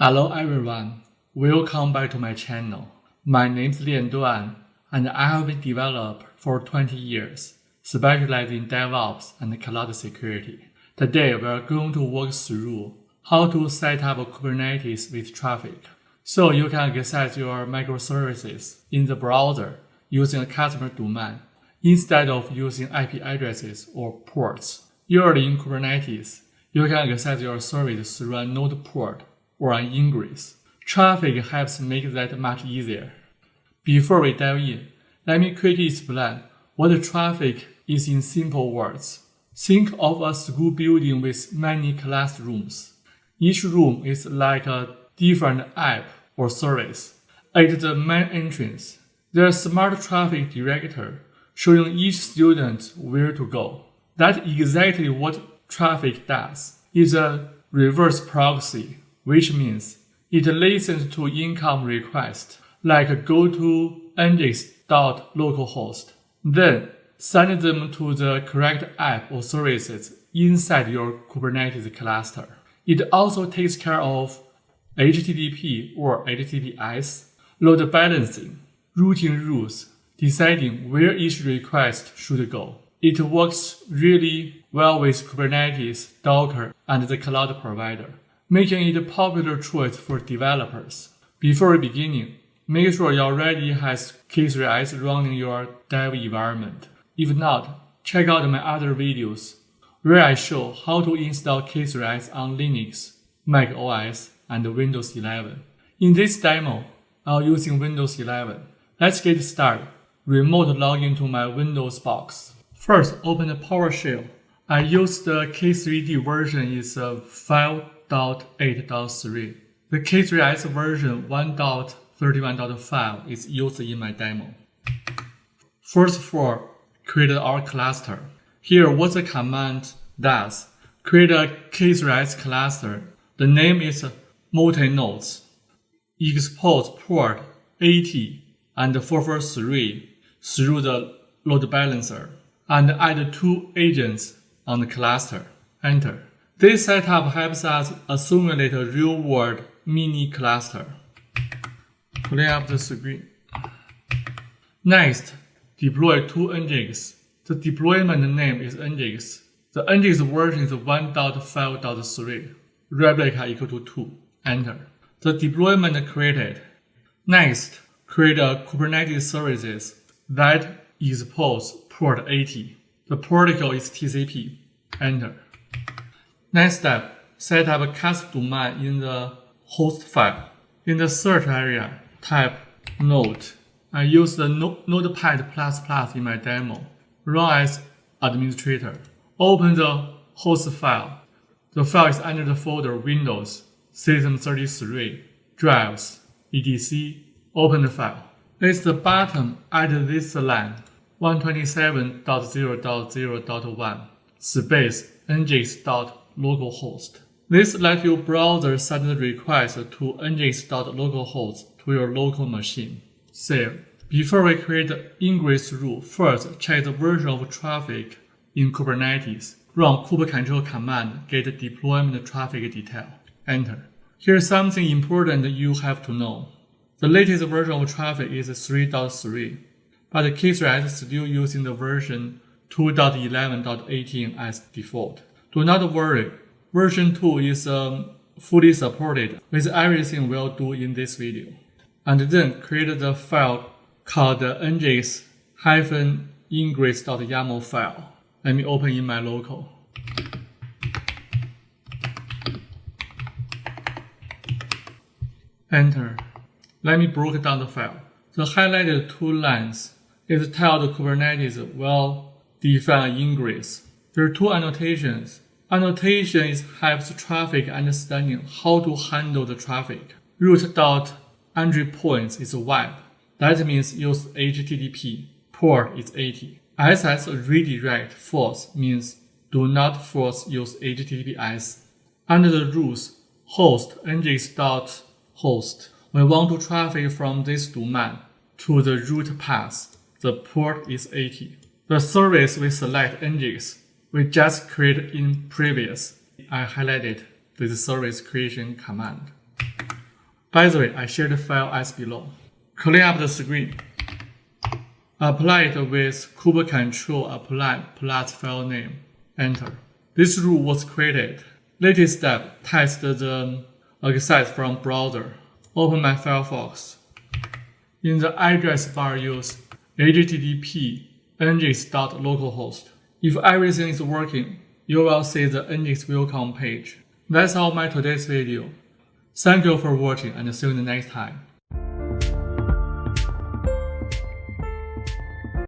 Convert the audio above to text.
Hello everyone, welcome back to my channel. My name is Lian Duan, and I have been developer for 20 years, specializing in DevOps and cloud security. Today we are going to walk through how to set up Kubernetes with Traefik, so you can access your microservices in the browser using a customer domain instead of using IP addresses or ports. Usually in Kubernetes, you can access your service through a node port or an Ingress. Traefik helps make that much easier. Before we dive in, let me quickly explain what Traefik is in simple words. Think of a school building with many classrooms. Each room is like a different app or service. At the main entrance, there's a smart traffic director showing each student where to go. That's exactly what Traefik does. It's a reverse proxy, which means it listens to income requests like go to NGINX.localhost, then send them to the correct app or services inside your Kubernetes cluster. It also takes care of HTTP or HTTPS, load balancing, routing rules, deciding where each request should go. It works really well with Kubernetes, Docker, and the cloud provider, making it a popular choice for developers. Before beginning, make sure you already has K3s running your dev environment. If not, check out my other videos where I show how to install K3s on Linux, Mac OS, and Windows 11. In this demo, I'm using Windows 11. Let's get started. Remote login to my Windows box. First, open the PowerShell. I use the K3d version is 5.8.3. The K3s version 1.31.5 is used in my demo. First of all, create our cluster. Here, what the command does, create a K3s cluster. The name is multi-nodes. Expose port 80 and 443 through the load balancer, and add 2 agents on the cluster. Enter. This setup helps us assimilate a real-world mini cluster. Play up the screen. Next, deploy 2 NGINX. The deployment name is NGINX. The NGINX version is 1.5.3. Replica equal to 2. Enter. The deployment created. Next, create a Kubernetes services that expose port 80. The protocol is TCP. Enter. Next step, set up a custom domain in the host file. In the search area, type node. I use the Notepad++ in my demo. Run as administrator. Open the host file. The file is under the folder Windows, System33, Drives, etc. Open the file. At the bottom, add this line, 127.0.0.1, space NGINX.localhost. This lets your browser send the request to NGINX.localhost to your local machine. Save. Before we create the Ingress rule, first check the version of Traefik in Kubernetes. Run kubectl command, get deployment traffic detail. Enter. Here's something important you have to know. The latest version of Traefik is 3.3, but the K3s is still using the version 2.11.18 as default. Do not worry, version 2 is fully supported with everything we'll do in this video. And then create the file called ngix-ingress.yaml file. Let me open in my local. Enter. Let me break down the file. The highlighted 2 lines is tell the Kubernetes will define Ingress. There are 2 annotations. Annotation helps Traefik understanding how to handle the traffic. Root.entry points is web. That means use HTTP. Port is 80. SS redirect false means do not force use HTTPS. Under the rules, host NGINX.host. We want to traffic from this domain to the root path. The port is 80. The service we select NGINX we just created in previous. I highlighted this service creation command. By the way, I shared the file as below. Clean up the screen. Apply it with kube control apply plus file name. Enter. This rule was created. Latest step, test the access from browser. Open my Firefox. In the address bar, use http ngix.localhost. If everything is working, you will see the NGINX welcome page. That's all my today's video. Thank you for watching and see you in the next time.